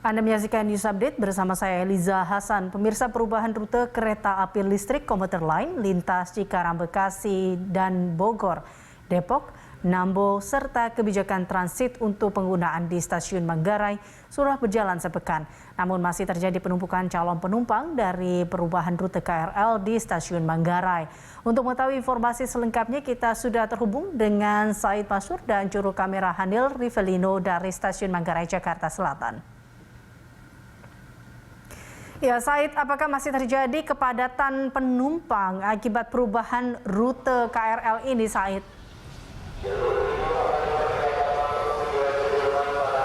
Anda menyaksikan News Update bersama saya Eliza Hasan. Pemirsa, perubahan rute kereta api listrik komuter lain lintas Cikarang, Bekasi, dan Bogor, Depok, Nambo, serta kebijakan transit untuk penggunaan di stasiun Manggarai sudah berjalan sepekan. Namun masih terjadi penumpukan calon penumpang dari perubahan rute KRL di stasiun Manggarai. Untuk mengetahui informasi selengkapnya, kita sudah terhubung dengan Said Masur dan juru kamera Hanil Rivelino dari stasiun Manggarai, Jakarta Selatan. Ya, Said, apakah masih terjadi kepadatan penumpang akibat perubahan rute KRL ini, Said?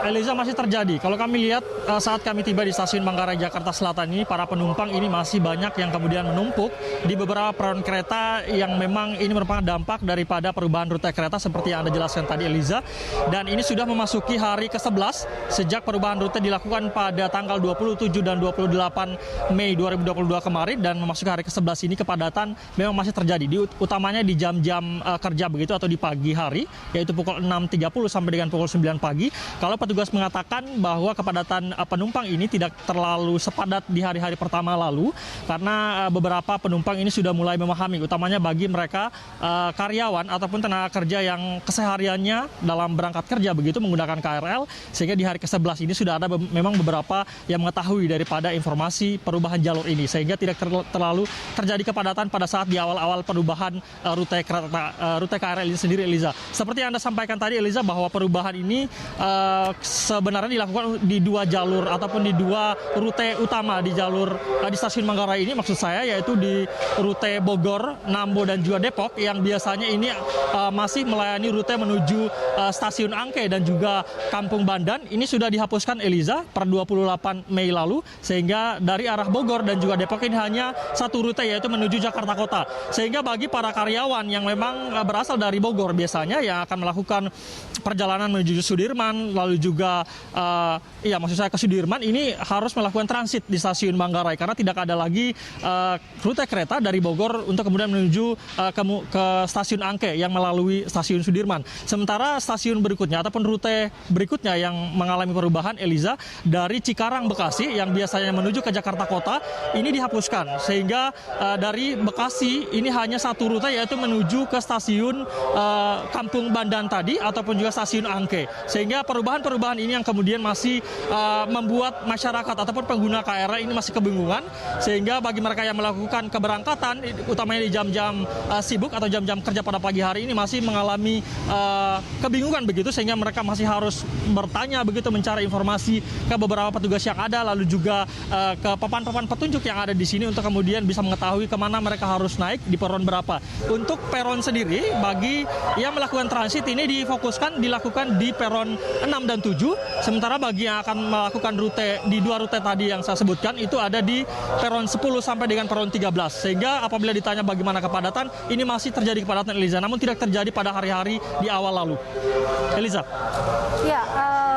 Eliza, masih terjadi. Kalau kami lihat saat kami tiba di stasiun Manggarai Jakarta Selatan ini, para penumpang ini masih banyak yang kemudian menumpuk di beberapa peron kereta yang memang ini merupakan dampak daripada perubahan rute kereta seperti yang Anda jelaskan tadi, Eliza. Dan ini sudah memasuki hari ke-11 sejak perubahan rute dilakukan pada tanggal 27 dan 28 Mei 2022 kemarin, dan memasuki hari ke-11 ini kepadatan memang masih terjadi, utamanya di jam-jam kerja begitu atau di pagi hari, yaitu pukul 6.30 sampai dengan pukul 9 pagi. Kalau petugas mengatakan bahwa kepadatan penumpang ini tidak terlalu sepadat di hari-hari pertama lalu, karena beberapa penumpang ini sudah mulai memahami, utamanya bagi mereka karyawan ataupun tenaga kerja yang kesehariannya dalam berangkat kerja begitu menggunakan KRL, sehingga di hari ke-11 ini sudah ada memang beberapa yang mengetahui daripada informasi perubahan jalur ini, sehingga tidak terlalu terjadi kepadatan pada saat di awal-awal perubahan rute KRL ini sendiri, Eliza. Seperti yang Anda sampaikan tadi, Eliza, bahwa perubahan ini sebenarnya dilakukan di dua jalur ataupun di dua rute utama di stasiun Manggarai ini, maksud saya, yaitu di rute Bogor, Nambo, dan juga Depok, yang biasanya ini masih melayani rute menuju stasiun Angke dan juga Kampung Bandan. Ini sudah dihapuskan, Eliza, per 28 Mei lalu, sehingga dari arah Bogor dan juga Depok ini hanya satu rute, yaitu menuju Jakarta Kota. Sehingga bagi para karyawan yang memang berasal dari Bogor biasanya yang akan melakukan perjalanan menuju Sudirman, lalu juga maksud saya ke Sudirman, ini harus melakukan transit di stasiun Manggarai karena tidak ada lagi rute kereta dari Bogor untuk kemudian menuju ke stasiun Angke yang melalui stasiun Sudirman. Sementara stasiun berikutnya ataupun rute berikutnya yang mengalami perubahan, Eliza, dari Cikarang, Bekasi yang biasanya menuju ke Jakarta Kota ini dihapuskan, sehingga dari Bekasi ini hanya satu rute, yaitu menuju ke stasiun Kampung Bandan tadi ataupun juga stasiun Angke. Sehingga perubahan ini yang kemudian masih membuat masyarakat ataupun pengguna KRL ini masih kebingungan, sehingga bagi mereka yang melakukan keberangkatan utamanya di jam-jam sibuk atau jam-jam kerja pada pagi hari ini masih mengalami kebingungan begitu, sehingga mereka masih harus bertanya begitu, mencari informasi ke beberapa petugas yang ada, lalu juga ke papan-papan petunjuk yang ada di sini untuk kemudian bisa mengetahui kemana mereka harus naik di peron berapa. Untuk peron sendiri bagi yang melakukan transit ini dilakukan di peron 6 dan 7, sementara bagi yang akan melakukan rute di dua rute tadi yang saya sebutkan itu ada di peron 10 sampai dengan peron 13. Sehingga apabila ditanya bagaimana kepadatan, ini masih terjadi kepadatan, Eliza, namun tidak terjadi pada hari-hari di awal lalu. Eliza. Ya,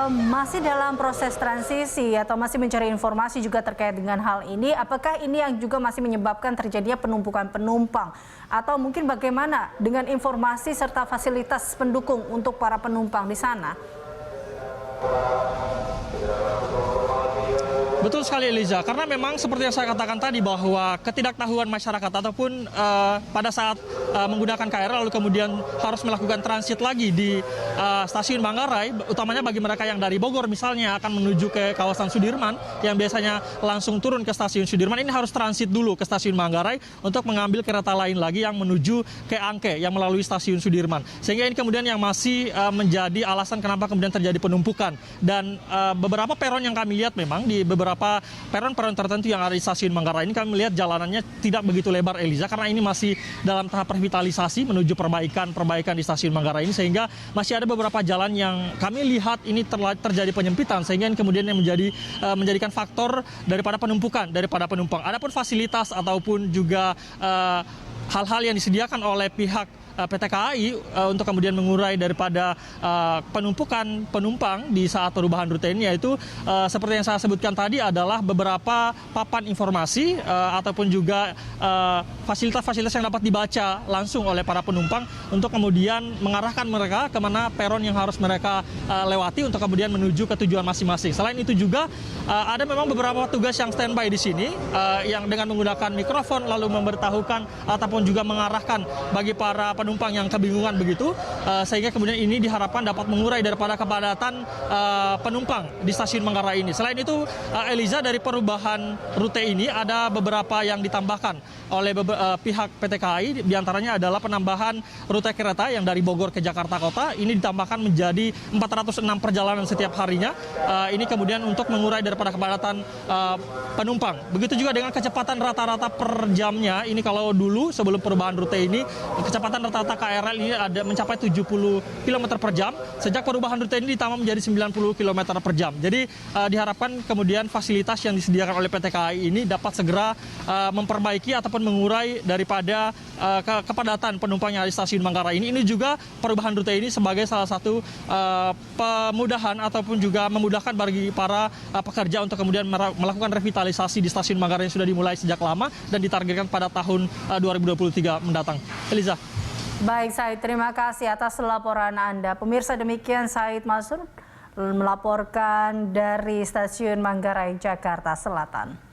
masih dalam proses transisi atau masih mencari informasi juga terkait dengan hal ini. Apakah ini yang juga masih menyebabkan terjadinya penumpukan penumpang? Atau mungkin bagaimana dengan informasi serta fasilitas pendukung untuk para penumpang di sana? Betul sekali, Eliza, karena memang seperti yang saya katakan tadi bahwa ketidaktahuan masyarakat ataupun pada saat menggunakan KRL lalu kemudian harus melakukan transit lagi di stasiun Manggarai, utamanya bagi mereka yang dari Bogor misalnya akan menuju ke kawasan Sudirman yang biasanya langsung turun ke stasiun Sudirman, ini harus transit dulu ke stasiun Manggarai untuk mengambil kereta lain lagi yang menuju ke Angke yang melalui stasiun Sudirman. Sehingga ini kemudian yang masih menjadi alasan kenapa kemudian terjadi penumpukan. Dan beberapa peron yang kami lihat memang di beberapa peron-peron tertentu yang ada di stasiun Manggarai ini kami melihat jalanannya tidak begitu lebar, Eliza, karena ini masih dalam tahap revitalisasi menuju perbaikan di stasiun Manggarai ini, sehingga masih ada beberapa jalan yang kami lihat ini terjadi penyempitan, sehingga ini kemudian yang menjadikan faktor daripada penumpukan daripada penumpang. Adapun fasilitas ataupun juga hal-hal yang disediakan oleh pihak PT KAI untuk kemudian mengurai daripada penumpukan penumpang di saat perubahan rute ini, yaitu seperti yang saya sebutkan tadi adalah beberapa papan informasi ataupun juga fasilitas-fasilitas yang dapat dibaca langsung oleh para penumpang untuk kemudian mengarahkan mereka kemana peron yang harus mereka lewati untuk kemudian menuju ke tujuan masing-masing. Selain itu juga ada memang beberapa petugas yang standby di sini yang dengan menggunakan mikrofon lalu memberitahukan ataupun juga mengarahkan bagi para penumpang yang kebingungan begitu, sehingga kemudian ini diharapkan dapat mengurai daripada kepadatan penumpang di stasiun Manggarai ini. Selain itu, Eliza, dari perubahan rute ini ada beberapa yang ditambahkan oleh pihak PT KAI, diantaranya adalah penambahan rute kereta yang dari Bogor ke Jakarta Kota, ini ditambahkan menjadi 406 perjalanan setiap harinya. Ini kemudian untuk mengurai daripada kepadatan penumpang. Begitu juga dengan kecepatan rata-rata per jamnya, ini kalau dulu sebelum perubahan rute ini, kecepatan rata-rata KRL ini ada mencapai 70 km per jam. Sejak perubahan rute ini ditambah menjadi 90 km per jam. Jadi diharapkan kemudian fasilitas yang disediakan oleh PT KAI ini dapat segera memperbaiki ataupun mengurai daripada kepadatan penumpang yang ada di stasiun Manggarai ini. Ini juga perubahan rute ini sebagai salah satu pemudahan ataupun juga memudahkan bagi para pekerja untuk kemudian melakukan revitalisasi di stasiun Manggarai yang sudah dimulai sejak lama dan ditargetkan pada tahun 2023 mendatang. Eliza. Baik, Said, terima kasih atas laporan Anda. Pemirsa, demikian Said Masrur melaporkan dari stasiun Manggarai, Jakarta Selatan.